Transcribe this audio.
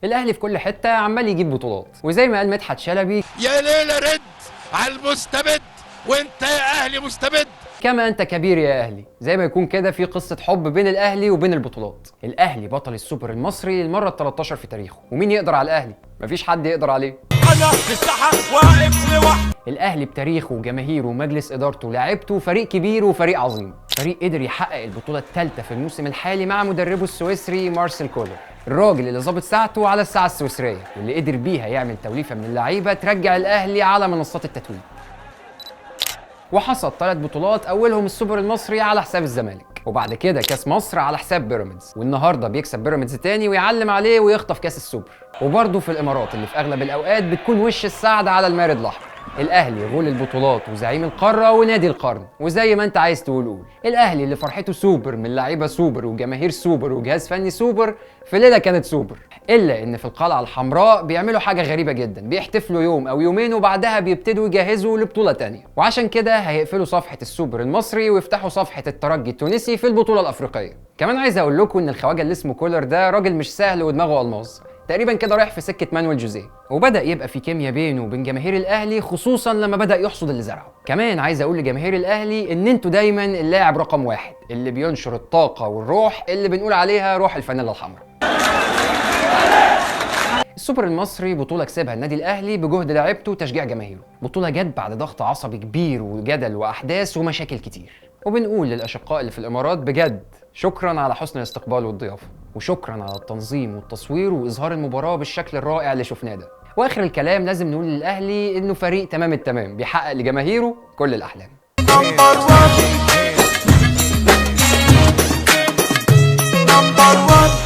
الاهلي في كل حته عمال يجيب بطولات، وزي ما قال مدحت شلبي يا ليلة رد على المستبد وانت يا اهلي مستبد. كما انت كبير يا اهلي. زي ما يكون كده في قصه حب بين الاهلي وبين البطولات. الاهلي بطل السوبر المصري المره ال13 في تاريخه، ومين يقدر على الاهلي؟ مفيش حد يقدر عليه. انا في الساحه واقف لوحدي. الاهلي بتاريخه وجماهيره ومجلس ادارته ولاعيبته فريق كبير وفريق عظيم، فريق قدر يحقق البطوله الثالثه في الموسم الحالي مع مدربه السويسري مارسيل كولر، الراجل اللي ظابط ساعته على الساعه السويسريه، واللي قدر بيها يعمل توليفه من اللعيبه ترجع الاهلي على منصات التتويج. وحصد 3 بطولات، اولهم السوبر المصري على حساب الزمالك، وبعد كده كاس مصر على حساب بيراميدز، والنهارده بيكسب بيراميدز تاني ويعلم عليه ويخطف كاس السوبر. وبرضه في الامارات اللي في اغلب الاوقات بتكون وش السعد على المارد الاحمر. الاهلي غول البطولات وزعيم القاره ونادي القرن، وزي ما انت عايز تقول قول. الاهلي اللي فرحته سوبر من لعيبه سوبر وجماهير سوبر وجهاز فني سوبر، في ليله كانت سوبر. الا ان في القلعه الحمراء بيعملوا حاجه غريبه جدا، بيحتفلوا يوم او يومين وبعدها بيبتدوا يجهزوا لبطوله تانية، وعشان كده هيقفلوا صفحه السوبر المصري ويفتحوا صفحه الترجي التونسي في البطوله الافريقيه. كمان عايز اقول لكم ان الخواجه اللي اسمه كولر ده راجل مش سهل ودماغه الماظ، تقريبا كده رايح في سكه مانويل جوزيه، وبدا يبقى في كيمياء بينه وبين جماهير الاهلي، خصوصا لما بدا يحصد اللي زرعه. كمان عايز اقول لجماهير الاهلي ان انتوا دايما اللاعب رقم 1 اللي بينشر الطاقه والروح اللي بنقول عليها روح الفانيلا الحمراء. السوبر المصري بطولة كسبها النادي الأهلي بجهد لاعيبته وتشجيع جماهيره، بطولة جت بعد ضغط عصبي كبير وجدل وأحداث ومشاكل كتير. وبنقول للأشقاء اللي في الإمارات بجد شكرا على حسن الاستقبال والضيافة، وشكرا على التنظيم والتصوير وإظهار المباراة بالشكل الرائع اللي شفناه ده. وآخر الكلام لازم نقول للأهلي إنه فريق تمام التمام بيحقق لجماهيره كل الأحلام. نمبر 1